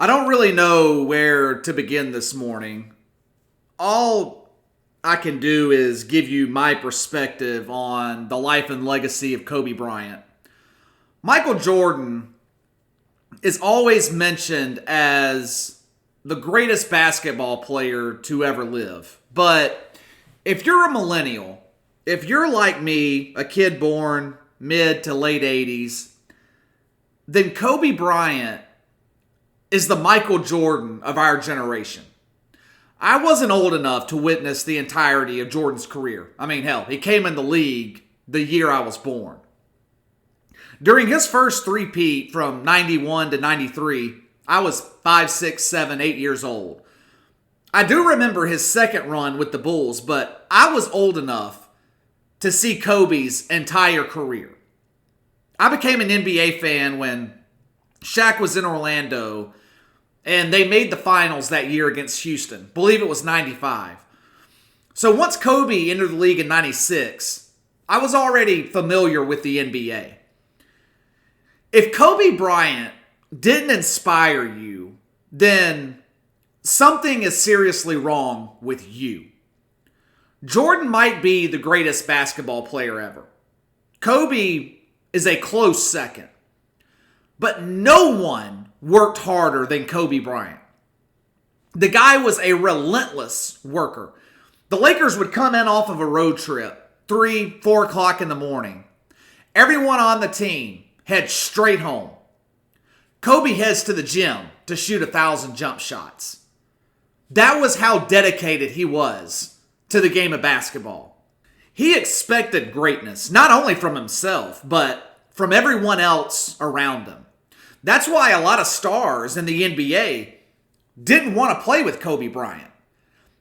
I don't really know where to begin this morning. All I can do is give you my perspective on the life and legacy of Kobe Bryant. Michael Jordan is always mentioned as the greatest basketball player to ever live. But if you're a millennial, if you're like me, a kid born mid to late 80s, then Kobe Bryant is the Michael Jordan of our generation. I wasn't old enough to witness the entirety of Jordan's career. I mean, hell, he came in the league the year I was born. During his first three-peat from 91 to 93, I was 5, 6, 7, 8 years old. I do remember his second run with the Bulls, but I was old enough to see Kobe's entire career. I became an NBA fan when Shaq was in Orlando and they made the finals that year against Houston. I believe it was 95. So once Kobe entered the league in 96, I was already familiar with the NBA. If Kobe Bryant didn't inspire you, then something is seriously wrong with you. Jordan might be the greatest basketball player ever. Kobe is a close second. But no one worked harder than Kobe Bryant. The guy was a relentless worker. The Lakers would come in off of a road trip, 3, 4 o'clock in the morning. Everyone on the team heads straight home. Kobe heads to the gym to shoot 1,000 jump shots. That was how dedicated he was to the game of basketball. He expected greatness, not only from himself, but from everyone else around him. That's why a lot of stars in the NBA didn't want to play with Kobe Bryant.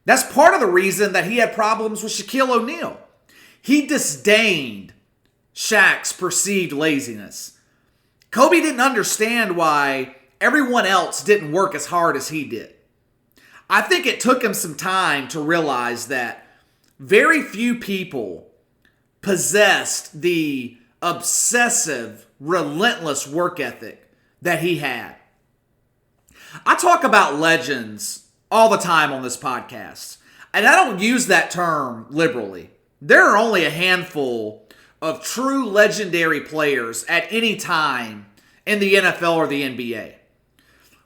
That's part of the reason that he had problems with Shaquille O'Neal. He disdained Shaq's perceived laziness. Kobe didn't understand why everyone else didn't work as hard as he did. I think it took him some time to realize that very few people possessed the obsessive, relentless work ethic that he had. I talk about legends all the time on this podcast, and I don't use that term liberally. There are only a handful of true legendary players at any time in the NFL or the NBA.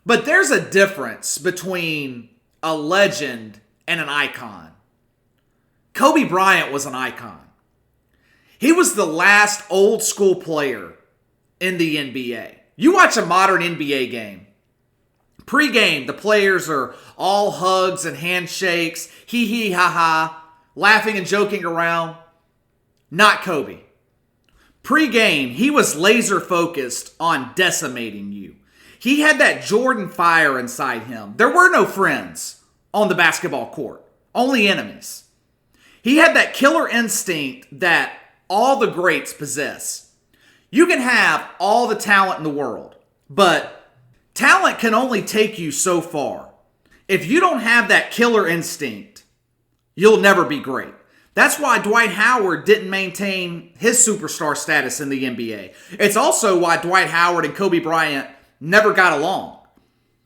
But there's a difference between a legend and an icon. Kobe Bryant was an icon. He was the last old school player in the NBA. You watch a modern NBA game. Pre-game, the players are all hugs and handshakes, hee ha ha, laughing and joking around. Not Kobe. Pre-game, he was laser focused on decimating you. He had that Jordan fire inside him. There were no friends on the basketball court, only enemies. He had that killer instinct that all the greats possess. You can have all the talent in the world, but talent can only take you so far. If you don't have that killer instinct, you'll never be great. That's why Dwight Howard didn't maintain his superstar status in the NBA. It's also why Dwight Howard and Kobe Bryant never got along.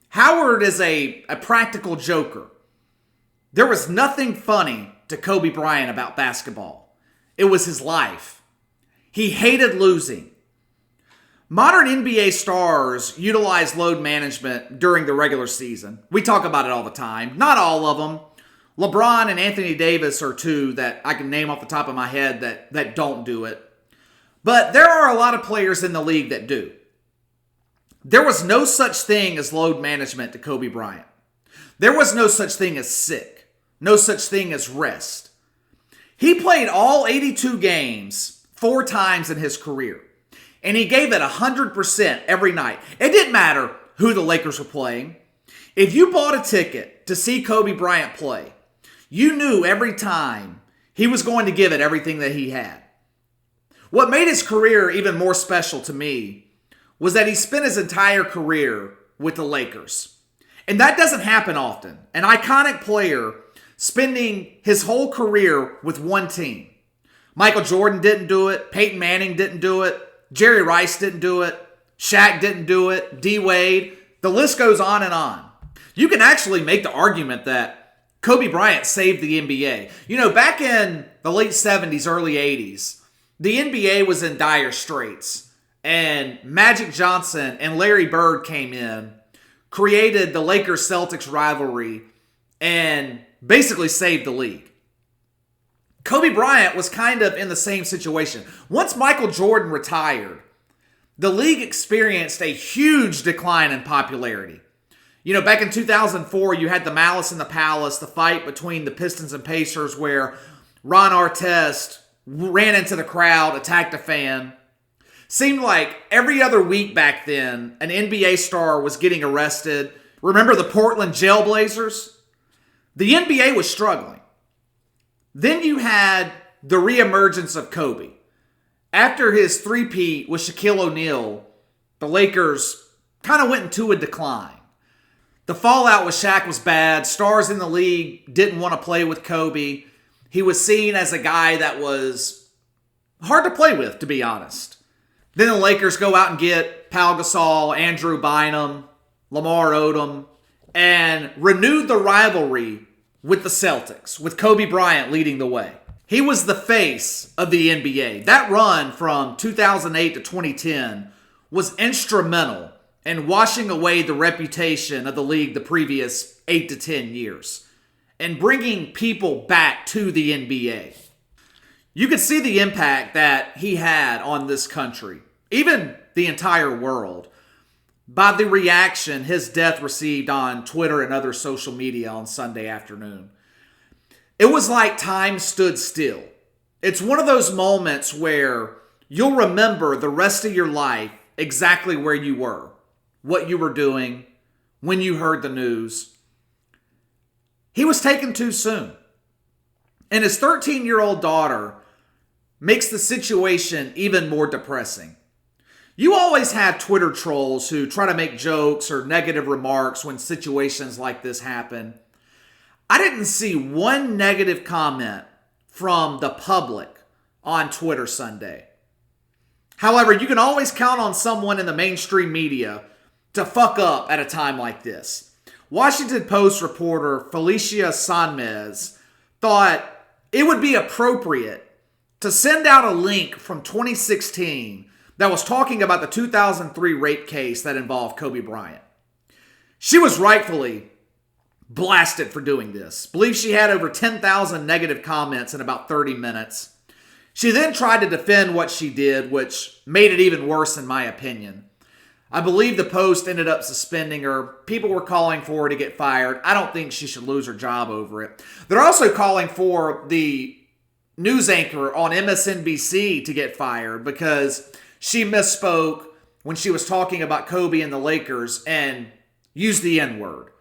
Howard is a practical joker. There was nothing funny to Kobe Bryant about basketball. It was his life. He hated losing. Modern NBA stars utilize load management during the regular season. We talk about it all the time. Not all of them. LeBron and Anthony Davis are two that I can name off the top of my head that don't do it. But there are a lot of players in the league that do. There was no such thing as load management to Kobe Bryant. There was no such thing as sick. No such thing as rest. He played all 82 games 4 times in his career. And he gave it 100% every night. It didn't matter who the Lakers were playing. If you bought a ticket to see Kobe Bryant play, you knew every time he was going to give it everything that he had. What made his career even more special to me was that he spent his entire career with the Lakers. And that doesn't happen often. An iconic player spending his whole career with one team. Michael Jordan didn't do it. Peyton Manning didn't do it. Jerry Rice didn't do it. Shaq didn't do it. D. Wade. The list goes on and on. You can actually make the argument that Kobe Bryant saved the NBA. You know, back in the late 70s, early 80s, the NBA was in dire straits. And Magic Johnson and Larry Bird came in, created the Lakers-Celtics rivalry, and basically saved the league. Kobe Bryant was kind of in the same situation. Once Michael Jordan retired, the league experienced a huge decline in popularity. You know, back in 2004, you had the Malice in the Palace, the fight between the Pistons and Pacers where Ron Artest ran into the crowd, attacked a fan. Seemed like every other week back then, an NBA star was getting arrested. Remember the Portland Jailblazers? The NBA was struggling. Then you had the reemergence of Kobe. After his three-peat with Shaquille O'Neal, the Lakers kind of went into a decline. The fallout with Shaq was bad. Stars in the league didn't want to play with Kobe. He was seen as a guy that was hard to play with, to be honest. Then the Lakers go out and get Pau Gasol, Andrew Bynum, Lamar Odom, and renewed the rivalry with the Celtics, with Kobe Bryant leading the way. He was the face of the NBA. That run from 2008 to 2010 was instrumental in washing away the reputation of the league the previous 8 to 10 years and bringing people back to the NBA. You could see the impact that he had on this country, even the entire world, by the reaction his death received on Twitter and other social media on Sunday afternoon. It was like time stood still. It's one of those moments where you'll remember the rest of your life exactly where you were, what you were doing, when you heard the news. He was taken too soon. And his 13-year-old daughter makes the situation even more depressing. You always have Twitter trolls who try to make jokes or negative remarks when situations like this happen. I didn't see one negative comment from the public on Twitter Sunday. However, you can always count on someone in the mainstream media to fuck up at a time like this. Washington Post reporter Felicia Sanmez thought it would be appropriate to send out a link from 2016 that was talking about the 2003 rape case that involved Kobe Bryant. She was rightfully blasted for doing this. Believe she had over 10,000 negative comments in about 30 minutes. She then tried to defend what she did, which made it even worse in my opinion. I believe the Post ended up suspending her. People were calling for her to get fired. I don't think she should lose her job over it. They're also calling for the news anchor on MSNBC to get fired because she misspoke when she was talking about Kobe and the Lakers and used the N-word.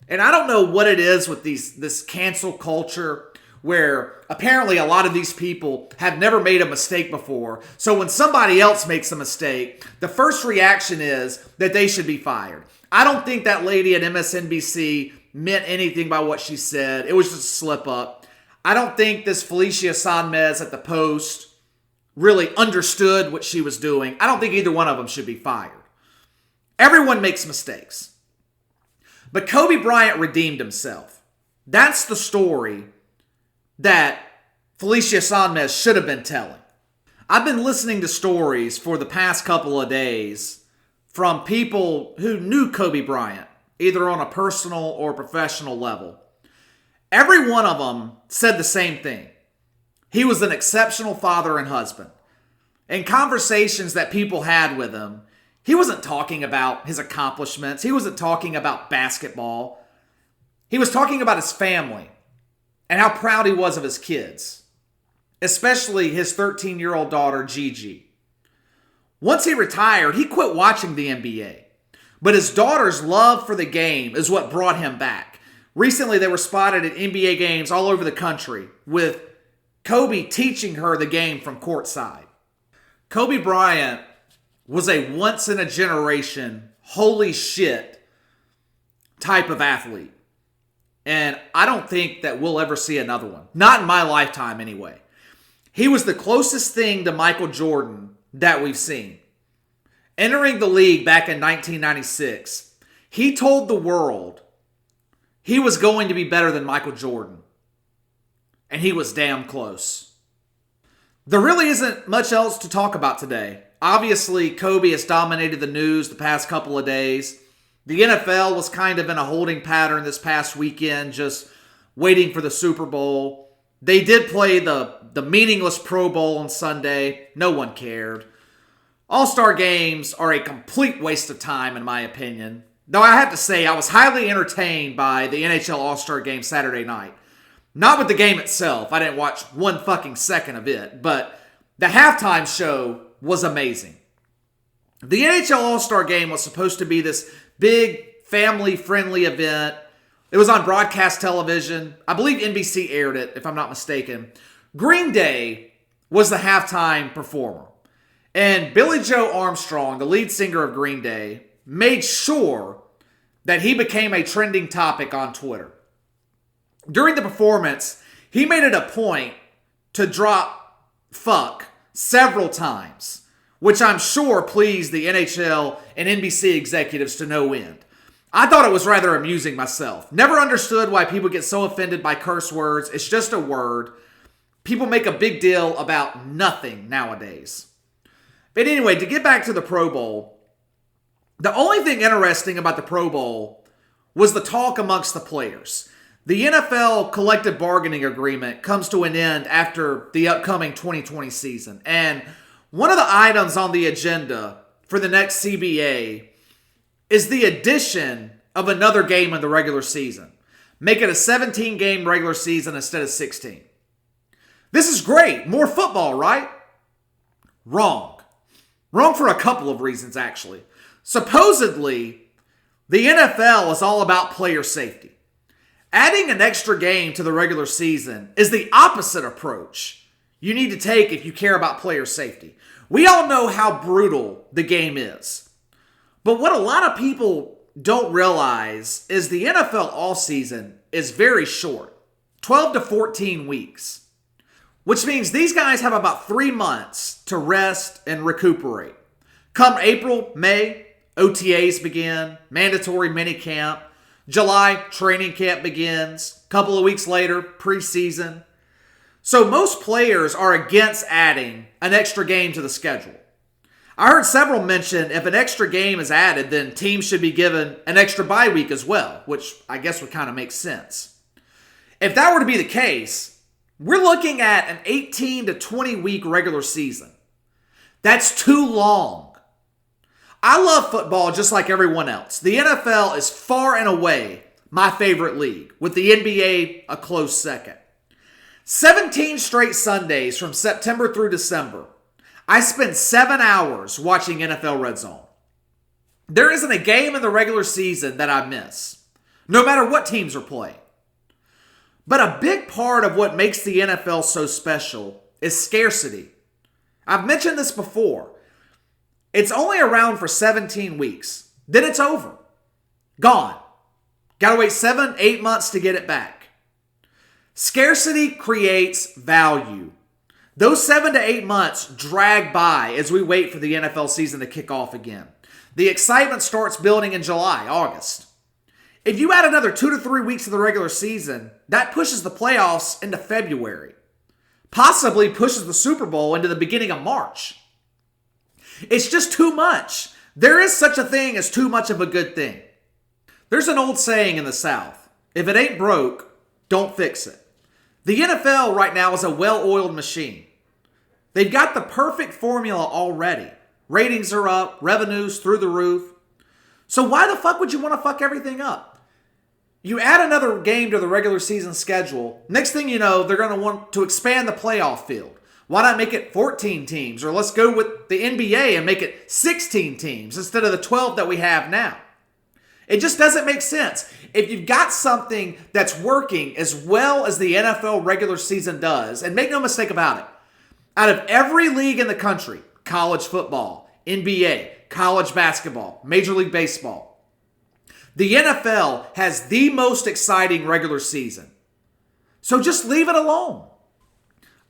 And I don't know what it is with this cancel culture where apparently a lot of these people have never made a mistake before. So when somebody else makes a mistake, the first reaction is that they should be fired. I don't think that lady at MSNBC meant anything by what she said. It was just a slip up. I don't think this Felicia Sanmez at the Post really understood what she was doing. I don't think either one of them should be fired. Everyone makes mistakes. But Kobe Bryant redeemed himself. That's the story that Felicia Sanmez should have been telling. I've been listening to stories for the past couple of days from people who knew Kobe Bryant, either on a personal or professional level. Every one of them said the same thing. He was an exceptional father and husband. In conversations that people had with him, he wasn't talking about his accomplishments. He wasn't talking about basketball. He was talking about his family and how proud he was of his kids, especially his 13-year-old daughter, Gigi. Once he retired, he quit watching the NBA. But his daughter's love for the game is what brought him back. Recently, they were spotted at NBA games all over the country with Kobe teaching her the game from courtside. Kobe Bryant was a once-in-a-generation, holy shit type of athlete. And I don't think that we'll ever see another one. Not in my lifetime, anyway. He was the closest thing to Michael Jordan that we've seen. Entering the league back in 1996, He told the world he was going to be better than Michael Jordan. And he was damn close. There really isn't much else to talk about today. Obviously, Kobe has dominated the news the past couple of days. The NFL was kind of in a holding pattern this past weekend, just waiting for the Super Bowl. They did play the meaningless Pro Bowl on Sunday. No one cared. All-Star games are a complete waste of time, in my opinion. Though I have to say, I was highly entertained by the NHL All-Star game Saturday night. Not with the game itself. I didn't watch one fucking second of it. But the halftime show was amazing. The NHL All-Star game was supposed to be this big, family-friendly event. It was on broadcast television. I believe NBC aired it, if I'm not mistaken. Green Day was the halftime performer. And Billy Joe Armstrong, the lead singer of Green Day, made sure that he became a trending topic on Twitter. During the performance, he made it a point to drop fuck several times, which I'm sure pleased the NHL and NBC executives to no end. I thought it was rather amusing myself. Never understood why people get so offended by curse words. It's just a word. People make a big deal about nothing nowadays. But anyway, to get back to the Pro Bowl, the only thing interesting about the Pro Bowl was the talk amongst the players. The NFL collective bargaining agreement comes to an end after the upcoming 2020 season. And one of the items on the agenda for the next CBA is the addition of another game in the regular season. Make it a 17-game regular season instead of 16. This is great. More football, right? Wrong. Wrong for a couple of reasons, actually. Supposedly, the NFL is all about player safety. Adding an extra game to the regular season is the opposite approach you need to take if you care about player safety. We all know how brutal the game is. But what a lot of people don't realize is the NFL offseason is very short, 12 to 14 weeks, which means these guys have about 3 months to rest and recuperate. Come April, May, OTAs begin, mandatory minicamp. July, training camp begins. A couple of weeks later, preseason. So most players are against adding an extra game to the schedule. I heard several mention if an extra game is added, then teams should be given an extra bye week as well, which I guess would kind of make sense. If that were to be the case, we're looking at an 18 to 20 week regular season. That's too long. I love football just like everyone else. The NFL is far and away my favorite league, with the NBA a close second. 17 straight Sundays from September through December, I spend 7 hours watching NFL Red Zone. There isn't a game in the regular season that I miss, no matter what teams are playing. But a big part of what makes the NFL so special is scarcity. I've mentioned this before. It's only around for 17 weeks. Then it's over. Gone. Gotta wait 7, 8 months to get it back. Scarcity creates value. Those 7 to 8 months drag by as we wait for the NFL season to kick off again. The excitement starts building in July, August. If you add another 2 to 3 weeks to the regular season, that pushes the playoffs into February. Possibly pushes the Super Bowl into the beginning of March. It's just too much. There is such a thing as too much of a good thing. There's an old saying in the South, if it ain't broke, don't fix it. The NFL right now is a well-oiled machine. They've got the perfect formula already. Ratings are up, revenues through the roof. So why the fuck would you want to fuck everything up? You add another game to the regular season schedule, next thing you know, they're going to want to expand the playoff field. Why not make it 14 teams? Or let's go with the NBA and make it 16 teams instead of the 12 that we have now. It just doesn't make sense. If you've got something that's working as well as the NFL regular season does, and make no mistake about it, out of every league in the country, college football, NBA, college basketball, Major League Baseball, the NFL has the most exciting regular season. So just leave it alone.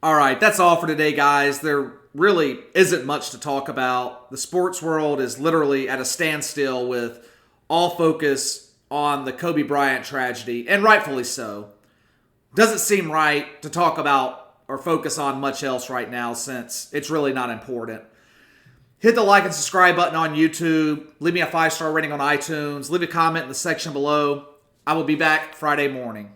All right, that's all for today, guys. There really isn't much to talk about. The sports world is literally at a standstill with all focus on the Kobe Bryant tragedy, and rightfully so. Doesn't seem right to talk about or focus on much else right now since it's really not important. Hit the like and subscribe button on YouTube. Leave me a 5-star rating on iTunes. Leave a comment in the section below. I will be back Friday morning.